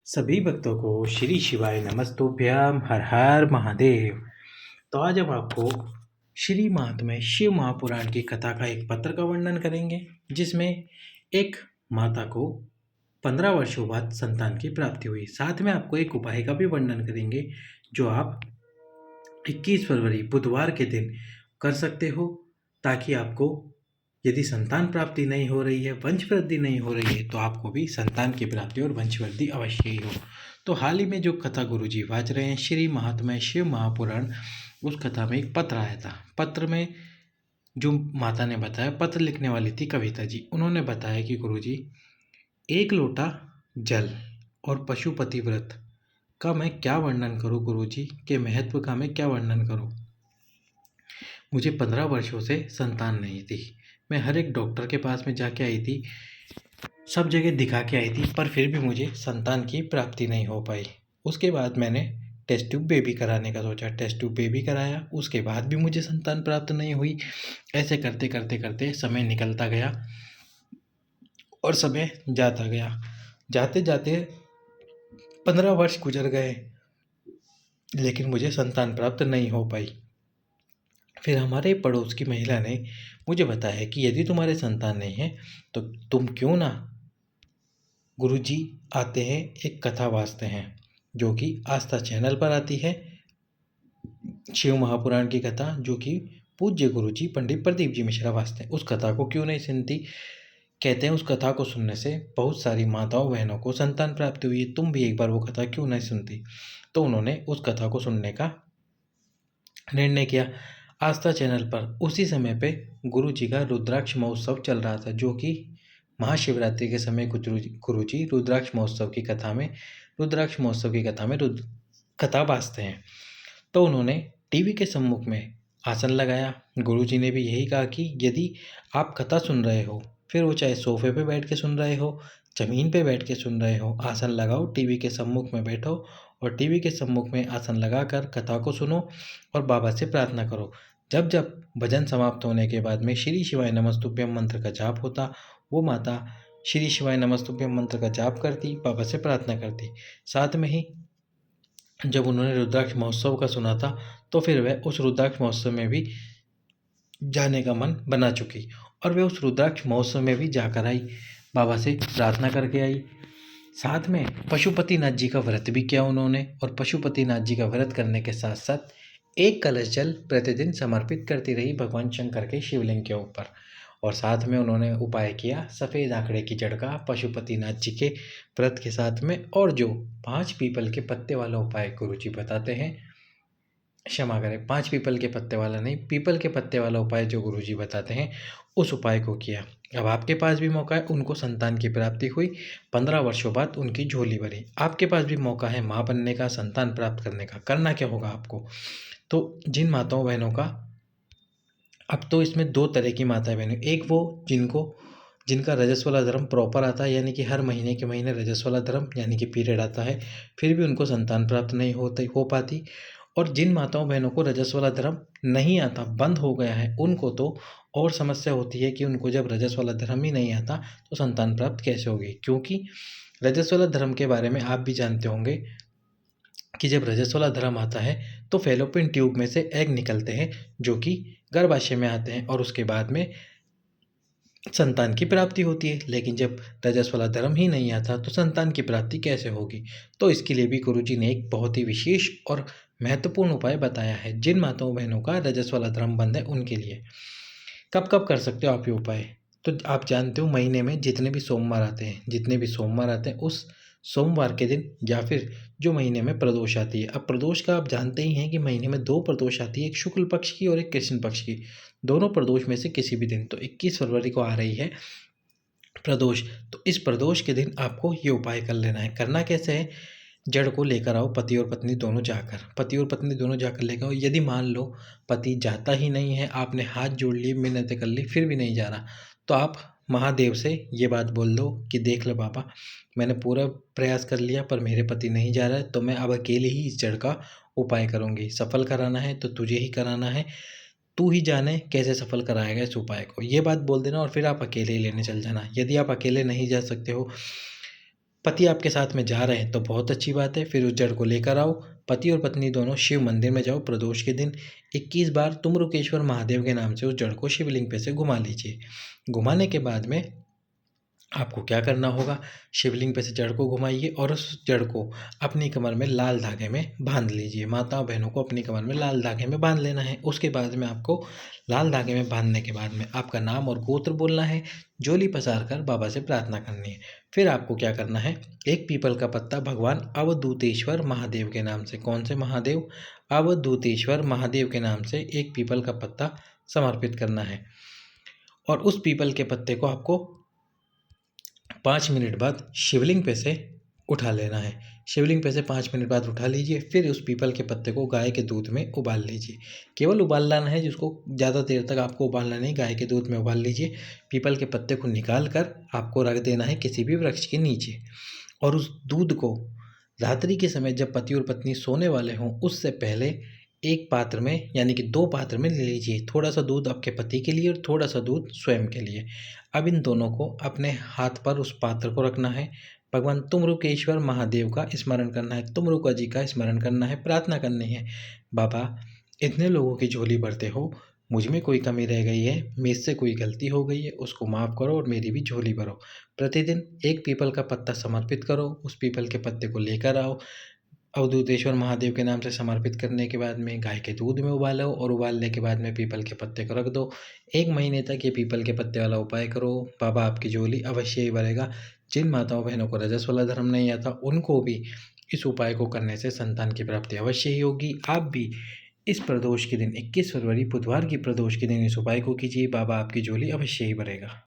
सभी भक्तों को श्री शिवाय नमस्तुभ्यम हर हर महादेव। तो आज हम आपको श्री महात्म्य शिव महापुराण की कथा का एक पत्र का वर्णन करेंगे, जिसमें एक माता को 15 वर्षों बाद संतान की प्राप्ति हुई। साथ में आपको एक उपाय का भी वर्णन करेंगे जो आप 21 फरवरी बुधवार के दिन कर सकते हो, ताकि आपको यदि संतान प्राप्ति नहीं हो रही है, वंश वृद्धि नहीं हो रही है, तो आपको भी संतान की प्राप्ति और वंश वृद्धि अवश्य ही हो। तो हाल ही में जो कथा गुरुजी वाच रहे हैं श्री महात्म्य शिव महापुराण, उस कथा में एक पत्र आया था। पत्र में जो माता ने बताया, पत्र लिखने वाली थी कविता जी, उन्होंने बताया कि गुरुजी, एक लोटा जल और पशुपति व्रत का मैं क्या वर्णन करूं गुरुजी, के महत्व का मैं क्या वर्णन करूं। मुझे 15 वर्षों से संतान नहीं थी। मैं हर एक डॉक्टर के पास में जाके आई थी, सब जगह दिखा के आई थी, पर फिर भी मुझे संतान की प्राप्ति नहीं हो पाई। उसके बाद मैंने टेस्ट ट्यूब बेबी कराने का सोचा, टेस्ट ट्यूब बेबी कराया, उसके बाद भी मुझे संतान प्राप्त नहीं हुई। ऐसे करते करते करते समय निकलता गया और समय जाता गया। जाते जाते 15 वर्ष गुजर गए, लेकिन मुझे संतान प्राप्त नहीं हो पाई। फिर हमारे पड़ोस की महिला ने मुझे बताया कि यदि तुम्हारे संतान नहीं है तो तुम क्यों ना गुरुजी आते हैं, एक कथा वाचते हैं जो कि आस्था चैनल पर आती है, शिव महापुराण की कथा, जो कि पूज्य गुरुजी पंडित प्रदीप जी मिश्रा वाचते हैं। उस कथा को क्यों नहीं सुनती। कहते हैं उस कथा को सुनने से बहुत सारी माताओं बहनों को संतान प्राप्ति हुई है, तुम भी एक बार वो कथा क्यों नहीं सुनती। तो उन्होंने उस कथा को सुनने का निर्णय किया। आस्था चैनल पर उसी समय पे गुरुजी का रुद्राक्ष महोत्सव चल रहा था, जो कि महाशिवरात्रि के समय गुरुजी रुद्राक्ष महोत्सव की कथा में कथा वाचते हैं। तो उन्होंने टीवी के सम्मुख में आसन लगाया। गुरुजी ने भी यही कहा कि यदि आप कथा सुन रहे हो, फिर वो चाहे सोफे पे बैठ के सुन रहे हो, ज़मीन पे बैठ के सुन रहे हो, आसन लगाओ, टीवी के सम्मुख में बैठो और टीवी के सम्मुख में आसन लगाकर कथा को सुनो और बाबा से प्रार्थना करो। जब जब भजन समाप्त होने के बाद में श्री शिवाय नमस्तुभ्यम मंत्र का जाप होता, वो माता श्री शिवाय नमस्तुभ्यम मंत्र का जाप करती, बाबा से प्रार्थना करती। साथ में ही जब उन्होंने रुद्राक्ष महोत्सव का सुना था, तो फिर वह उस रुद्राक्ष महोत्सव में भी जाने का मन बना चुकी और वे उस रुद्राक्ष महोत्सव में भी जाकर आई, बाबा से प्रार्थना करके आई। साथ में पशुपतिनाथ जी का व्रत भी किया उन्होंने, और पशुपतिनाथ जी का व्रत करने के साथ साथ एक कलश जल प्रतिदिन समर्पित करती रही भगवान शंकर के शिवलिंग के ऊपर। और साथ में उन्होंने उपाय किया सफ़ेद आंकड़े की जड़ का पशुपतिनाथ जी के व्रत के साथ में, और जो 5 पीपल के पत्ते वाला उपाय गुरुजी बताते हैं, क्षमा करें, 5 पीपल के पत्ते वाला नहीं, पीपल के पत्ते वाला उपाय जो गुरुजी बताते हैं, उस उपाय को किया। अब आपके पास भी मौका है, उनको संतान की प्राप्ति हुई, 15 वर्षों बाद उनकी झोली भरी। आपके पास भी मौका है माँ बनने का, संतान प्राप्त करने का। करना क्या होगा आपको, तो जिन माताओं बहनों का, अब तो इसमें 2 तरह की माताएं बहनें, एक वो जिनका रजस्वला धर्म प्रॉपर आता है, यानी कि हर महीने के महीने रजस्वला धर्म यानी कि पीरियड आता है, फिर भी उनको संतान प्राप्त नहीं हो पाती। और जिन माताओं बहनों को रजस्वला धर्म नहीं आता, बंद हो गया है, उनको तो और समस्या होती है कि उनको जब रजस्वला धर्म ही नहीं आता तो संतान प्राप्त कैसे होगी। क्योंकि रजस्वला धर्म के बारे में आप भी जानते होंगे कि जब रजस्वला धर्म आता है तो फैलोपियन ट्यूब में से एग निकलते हैं, जो कि गर्भाशय में आते हैं और उसके बाद में संतान की प्राप्ति होती है। लेकिन जब रजस्वला धर्म ही नहीं आता तो संतान की प्राप्ति कैसे होगी। तो इसके लिए भी गुरुजी ने एक बहुत ही विशेष और महत्वपूर्ण उपाय बताया है। जिन माताओं बहनों का रजस्वला धर्म बंद है, उनके लिए कब कब कर सकते हो आप ये उपाय। तो आप जानते हो, महीने में जितने भी सोमवार आते हैं उस सोमवार के दिन, या फिर जो महीने में प्रदोष आती है। अब प्रदोष का आप जानते ही हैं कि महीने में 2 प्रदोष आती है, एक शुक्ल पक्ष की और एक कृष्ण पक्ष की। दोनों प्रदोष में से किसी भी दिन, तो 21 फरवरी को आ रही है प्रदोष, तो इस प्रदोष के दिन आपको ये उपाय कर लेना है। करना कैसे है, जड़ को लेकर आओ, पति और पत्नी दोनों जाकर लेकर आओ। यदि मान लो पति जाता ही नहीं है, आपने हाथ जोड़ लिए, मिन्नतें कर ली, फिर भी नहीं जा रहा, तो आप महादेव से ये बात बोल दो कि देख लो बाबा, मैंने पूरा प्रयास कर लिया पर मेरे पति नहीं जा रहा है, तो मैं अब अकेले ही इस जड़ का उपाय करूँगी। सफल कराना है तो तुझे ही कराना है, तू ही जाने कैसे सफल कराएगा इस उपाय को। ये बात बोल देना और फिर आप अकेले ही लेने चल जाना। यदि आप अकेले नहीं जा सकते हो पति आपके साथ में जा रहे हैं तो बहुत अच्छी बात है, फिर उस जड़ को लेकर आओ। पति और पत्नी दोनों शिव मंदिर में जाओ, प्रदोष के दिन 21 बार तुम्रुकेश्वर महादेव के नाम से उस जड़ को शिवलिंग पे से घुमा लीजिए। घुमाने के बाद में आपको क्या करना होगा, शिवलिंग पे से जड़ को घुमाइए और उस जड़ को अपनी कमर में लाल धागे में बांध लीजिए। माताओं बहनों को अपनी कमर में लाल धागे में बांध लेना है। उसके बाद में आपको लाल धागे में बांधने के बाद में आपका नाम और गोत्र बोलना है, झोली पसार कर बाबा से प्रार्थना करनी है। फिर आपको क्या करना है, एक पीपल का पत्ता भगवान अवधूतेश्वर महादेव के नाम से, कौन से महादेव, अवधूतेश्वर महादेव के नाम से एक पीपल का पत्ता समर्पित करना है। और उस पीपल के पत्ते को आपको 5 मिनट बाद शिवलिंग पे से उठा लेना है। शिवलिंग पे से 5 मिनट बाद उठा लीजिए। फिर उस पीपल के पत्ते को गाय के दूध में उबाल लीजिए। केवल उबालना है, जिसको ज़्यादा देर तक आपको उबालना नहीं, गाय के दूध में उबाल लीजिए। पीपल के पत्ते को निकाल कर आपको रख देना है किसी भी वृक्ष के नीचे। और उस दूध को रात्रि के समय जब पति और पत्नी सोने वाले हों उससे पहले एक पात्र में, यानी कि 2 पात्र में ले लीजिए। थोड़ा सा दूध आपके पति के लिए और थोड़ा सा दूध स्वयं के लिए। अब इन दोनों को अपने हाथ पर उस पात्र को रखना है। भगवान तुम्रुकेश्वर महादेव का स्मरण करना है, तुम्रुका जी का स्मरण करना है, प्रार्थना करनी है, बाबा इतने लोगों की झोली भरते हो, मुझ में कोई कमी रह गई है, मुझसे कोई गलती हो गई है, उसको माफ़ करो और मेरी भी झोली भरो। प्रतिदिन एक पीपल का पत्ता समर्पित करो, उस पीपल के पत्ते को लेकर आओ, अवधूतेश्वर महादेव के नाम से समर्पित करने के बाद में गाय के दूध में उबालो और उबालने के बाद में पीपल के पत्ते को रख दो। 1 महीने तक ये पीपल के पत्ते वाला उपाय करो, बाबा आपकी झोली अवश्य ही भरेगा। जिन माताओं बहनों को रजस वाला धर्म नहीं आता उनको भी इस उपाय को करने से संतान की प्राप्ति अवश्य ही होगी। आप भी इस प्रदोष के दिन 21 फरवरी बुधवार की प्रदोष के दिन इस उपाय को कीजिए, बाबा आपकी झोली अवश्य ही भरेगा।